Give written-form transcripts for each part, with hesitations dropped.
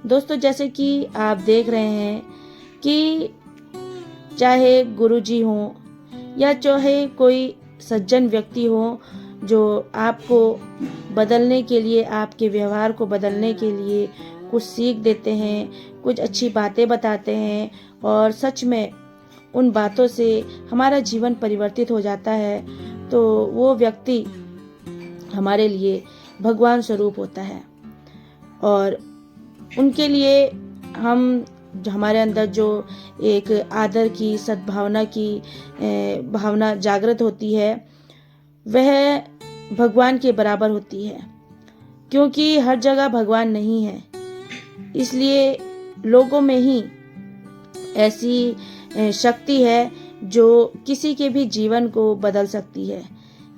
दोस्तों, जैसे कि आप देख रहे हैं कि चाहे गुरुजी हों या चाहे कोई सज्जन व्यक्ति हो जो आपको बदलने के लिए, आपके व्यवहार को बदलने के लिए कुछ सीख देते हैं, कुछ अच्छी बातें बताते हैं और सच में उन बातों से हमारा जीवन परिवर्तित हो जाता है, तो वो व्यक्ति हमारे लिए भगवान स्वरूप होता है। और उनके लिए हम हमारे अंदर जो एक आदर की, सद्भावना की भावना जागृत होती है, वह भगवान के बराबर होती है। क्योंकि हर जगह भगवान नहीं है, इसलिए लोगों में ही ऐसी शक्ति है जो किसी के भी जीवन को बदल सकती है।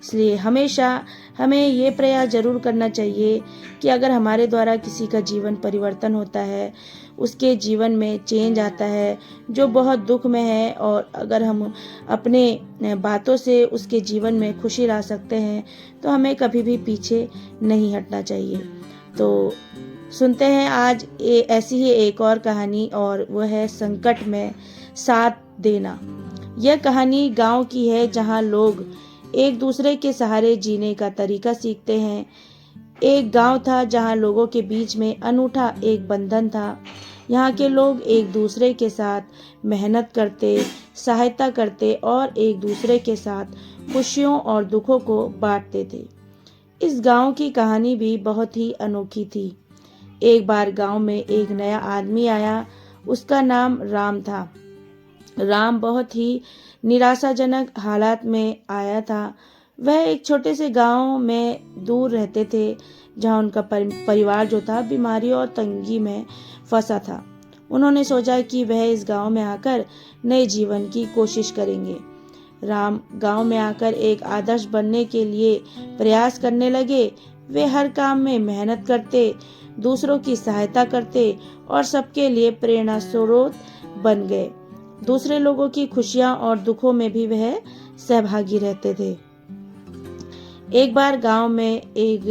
इसलिए हमेशा हमें ये प्रयास जरूर करना चाहिए कि अगर हमारे द्वारा किसी का जीवन परिवर्तन होता है, उसके जीवन में चेंज आता है जो बहुत दुख में है, और अगर हम अपने बातों से उसके जीवन में खुशी ला सकते हैं तो हमें कभी भी पीछे नहीं हटना चाहिए। तो सुनते हैं आज ऐसी ही एक और कहानी, और वह है संकट में साथ देना। यह कहानी गांव की है जहां लोग एक दूसरे के सहारे जीने का तरीका सीखते हैं। एक गांव था जहां लोगों के बीच में अनूठा एक बंधन था। यहाँ के लोग एक दूसरे के साथ मेहनत करते, सहायता करते और एक दूसरे के साथ खुशियों और दुखों को बांटते थे। इस गांव की कहानी भी बहुत ही अनोखी थी। एक बार गांव में एक नया आदमी आया। उसका नाम राम था। राम बहुत ही निराशाजनक हालात में आया था। वह एक छोटे से गांव में दूर रहते थे, जहां उनका परिवार जो था बीमारी और तंगी में फंसा था। उन्होंने सोचा कि वह इस गांव में आकर नए जीवन की कोशिश करेंगे। राम गांव में आकर एक आदर्श बनने के लिए प्रयास करने लगे। वे हर काम में मेहनत करते, दूसरों की सहायता करते और सबके लिए प्रेरणा स्रोत बन गए। दूसरे लोगों की खुशियां और दुखों में भी वह सहभागी रहते थे। एक बार गांव में एक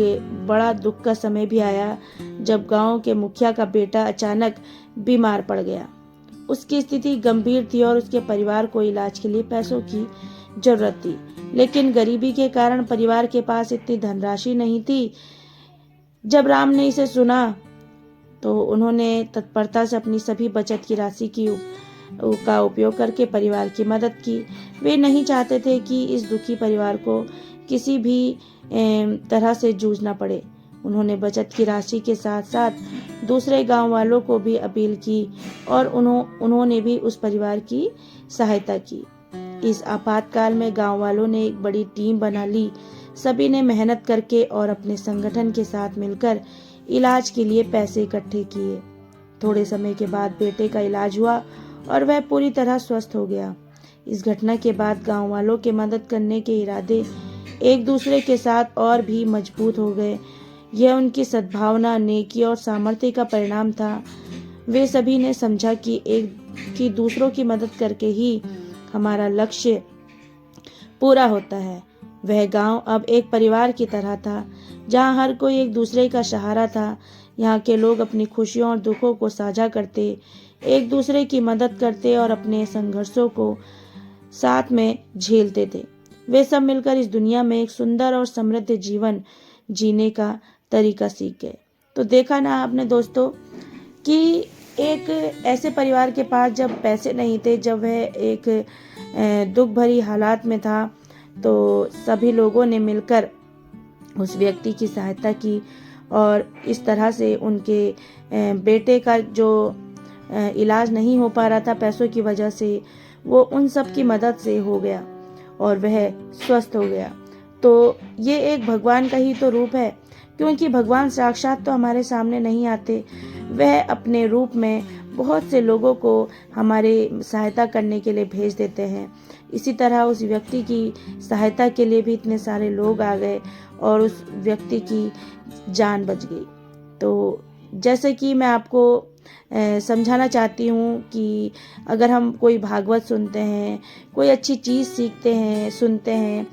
बड़ा दुख का समय भी आया, जब गांव के मुखिया का बेटा अचानक बीमार पड़ गया। उसकी स्थिति गंभीर थी और उसके परिवार को इलाज के लिए पैसों की जरूरत थी, लेकिन गरीबी के कारण परिवार के पास इतनी धनराशि नहीं थी। जब राम ने इसे सुना तो उन्होंने तत्परता से अपनी सभी बचत की राशि का उपयोग करके परिवार की मदद की। वे नहीं चाहते थे कि इस दुखी परिवार को किसी भी तरह से जूझना पड़े। उन्होंने बचत की राशि के साथ साथ दूसरे गांव वालों को भी अपील की और उन्होंने भी उस परिवार की सहायता की। इस आपातकाल में गांव वालों ने एक बड़ी टीम बना ली। सभी ने मेहनत करके और अपने संगठन के साथ मिलकर इलाज के लिए पैसे इकट्ठे किए। थोड़े समय के बाद बेटे का इलाज हुआ और वह पूरी तरह स्वस्थ हो गया। इस घटना के बाद गांव वालों के मदद करने के इरादे एक दूसरे के साथ और भी मजबूत हो गए। यह उनकी सद्भावना, नेकी और सामर्थ्य का परिणाम था। वे सभी ने समझा कि दूसरों की मदद करके ही हमारा लक्ष्य पूरा होता है। वह गांव अब एक परिवार की तरह था, जहां हर कोई एक दूसरे का सहारा था। यहाँ के लोग अपनी खुशियों और दुखों को साझा करते, एक दूसरे की मदद करते और अपने संघर्षों को साथ में झेलते थे। वे सब मिलकर इस दुनिया में एक सुंदर और समृद्ध जीवन जीने का तरीका सीख गए। तो देखा ना आपने दोस्तों कि एक ऐसे परिवार के पास जब पैसे नहीं थे, जब वह एक दुख भरी हालात में था, तो सभी लोगों ने मिलकर उस व्यक्ति की सहायता की और इस तरह से उनके बेटे का जो इलाज नहीं हो पा रहा था पैसों की वजह से, वो उन सब की मदद से हो गया और वह स्वस्थ हो गया। तो ये एक भगवान का ही तो रूप है, क्योंकि भगवान साक्षात तो हमारे सामने नहीं आते, वह अपने रूप में बहुत से लोगों को हमारे सहायता करने के लिए भेज देते हैं। इसी तरह उस व्यक्ति की सहायता के लिए भी इतने सारे लोग आ गए और उस व्यक्ति की जान बच गई। तो जैसे कि मैं आपको समझाना चाहती हूँ कि अगर हम कोई भागवत सुनते हैं, कोई अच्छी चीज़ सीखते हैं, सुनते हैं,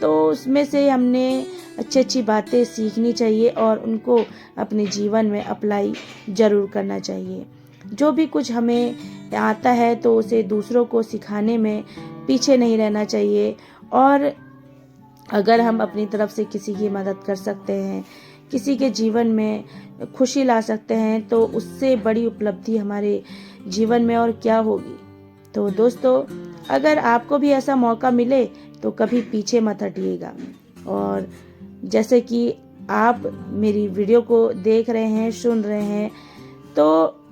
तो उसमें से हमने अच्छी अच्छी बातें सीखनी चाहिए और उनको अपने जीवन में अप्लाई ज़रूर करना चाहिए। जो भी कुछ हमें आता है तो उसे दूसरों को सिखाने में पीछे नहीं रहना चाहिए, और अगर हम अपनी तरफ से किसी की मदद कर सकते हैं, किसी के जीवन में खुशी ला सकते हैं, तो उससे बड़ी उपलब्धि हमारे जीवन में और क्या होगी। तो दोस्तों, अगर आपको भी ऐसा मौका मिले तो कभी पीछे मत हटिएगा। और जैसे कि आप मेरी वीडियो को देख रहे हैं, सुन रहे हैं, तो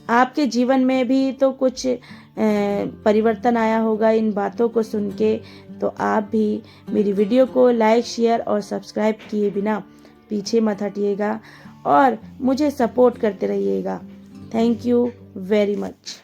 आपके जीवन में भी तो कुछ परिवर्तन आया होगा इन बातों को सुन के। तो आप भी मेरी वीडियो को लाइक, शेयर और सब्सक्राइब किए बिना पीछे मत हटिएगा और मुझे सपोर्ट करते रहिएगा। Thank you very much.